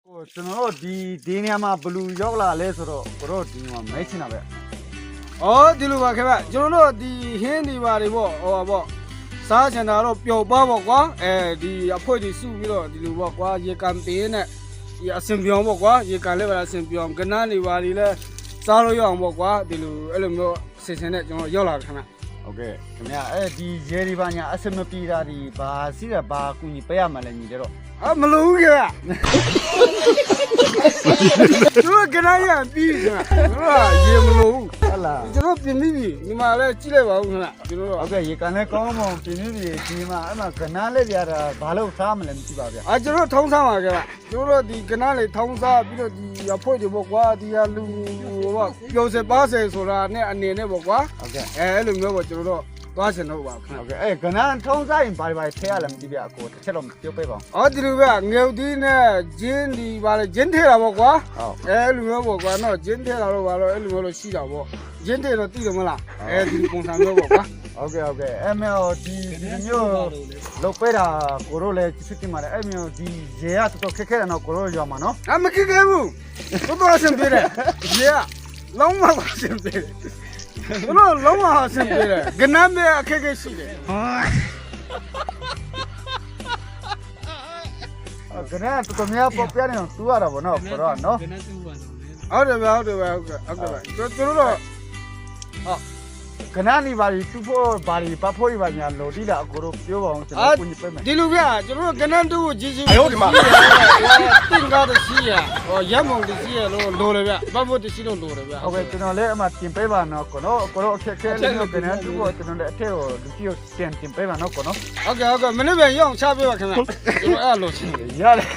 ကျွန်တော်တို့ဒီနေရာမှာဘလူရောက်လာလဲဆိုတော့ကိုတို့ဒီမှာမဲချင်တာပဲ။အော်ဒီလိုပါခင်ဗျ။ကျွန်တော်တို့ဒီဟင်းဒီပါတွေပေါ့ဟောပေါ့စားချင်တာတော့ပျော်ပါပေါ့ကွာ။ဒီအဖွက်တွေစုပြီးတော့ဒီလိုပေါ့ကွာရေကန်ပေးနဲ့ဒီအစင်ပြောင်းပေါ့ကွာရေကန်လည်းပဲအစင်ပြောင်းကနန်းတွေပါတွေလည်းစားလို့ရအောင်ပေါ့ကွာဒီလိုအဲ့လိုမျိုးဆင်ဆင်နဲ့ကျွန်တော်ရောက်လာတယ်ခင်ဗျ။ โอเคခင်ဗျာဒီရေဒီပါညာအစမပြေတာဒီဘာစီးရဘာကူညီပေးရမှာလဲညီတဲ့တော့ မလို့ဘူးခင်ဗျ။တို့ကနန်းရပြီးခင်ဗျ။တို့ကရေမလို့ဘူး ဟုတ်လား ကျွန်တော်ပြင်ပြီးပြီဒီမှာလည်းကြည့်လိုက်ပါဦးခင်ဗျကျွန်တော်တို့ โอเคရေကန်လဲကောင်းအောင်ပြင်းပြင်းဒီမှာအဲ့မှာကနားလေးပြတာဘာလို့စားမလဲမသိပါဗျာ ကျွန်တော်ထုံးစားပါကြပါကျွန်တော်တို့ဒီကနားလေးထုံးစားပြီးတော့ဒီအဖို့တွေပေါ့ကွာဒီဟာလူဟိုပေါ့ပျော်စပါးစယ်ဆိုတာနဲ့အနေနဲ့ပေါ့ကွာ โอเค အဲ့လိုမျိုးပေါ့ကျွန်တော်တို့သွားချင်တော့ပါခင် โอ ဗျ เคကနားထုံးစားရင်ဘာထဲရလဲမသိဗျာကိုတစ်ချက်တော့ပြောပေးပါဦး အော်ဒီလိုပဲငယ်ဦးဒီနဲ့ဂျင်းဒီပါလေဂျင်းထဲတာပေါ့ကွာ ဟုတ် အဲ့လိုမျိုးပေါ့ကွာနော်ဂျင်းထဲတာတော့ပါတော့အဲ့လိုမျိုးလို့ရှိတာပေါ့ဂျင်းထဲတော့သိတယ်မလားဒီပုံစံမျိုးပေါ့ကွာ โอเคအဲ့မျိုးဒီမျိုးလောက်ပေးတာကိုတို့လည်းချစ်တင်ပါတယ်အဲ့မျိုးဒီရေကတော်တော်ခက်ခဲတယ်နော်ကိုတို့ရွာမှာနော် မခက်ခဲဘူးတော်တော်အဆင်ပြေတယ်ရေကလုံးဝအဆင်ပြေတယ်ကျွန်တော်လုံးဝအဆင်ပြေတယ်ကနမ်းပဲအခက်အခဲရှိတယ် ကနားတော်တော်များပေါ်ပြနေတော့တူရတာဗောနော်ကိုတို့ကနော် ဟုတ်တယ်ဗျဟုတ်တယ်ဗျဟုတ်ကဲ့ကျွန်တော်တို့ကနားနေပါတူဖို့ဘာလီပတ်ဖို့ပါညာလို့ဒီလားကိုတို့ပြောပါအောင်ကျွန်တော်ကိုညပေးမယ် ဒီလိုဗျကျွန်တော်တို့ကနန်းတူကိုကြီးကြီးတင်ကားတရှိရရပ်မုံတရှိရလို့လိုတယ်ဗျပတ်ဖို့တရှိလို့လိုတယ်ဗျ ဟုတ်ကဲ့ကျွန်တော်လည်းအမှတင်ပေးပါနော်ကိုတို့အခက်ခဲလေးမျိုးကနားတူဖို့ကျွန်တော်လည်းအထက်ကိုလူကြီးကိုတင်ပေးပါနော်ကိုနော် ဟုတ်ကဲ့မနေ့ပြန်ရအောင်ချပေးပါခင်ဗျကျွန်တော်အဲ့လိုရှိတယ် ရတယ်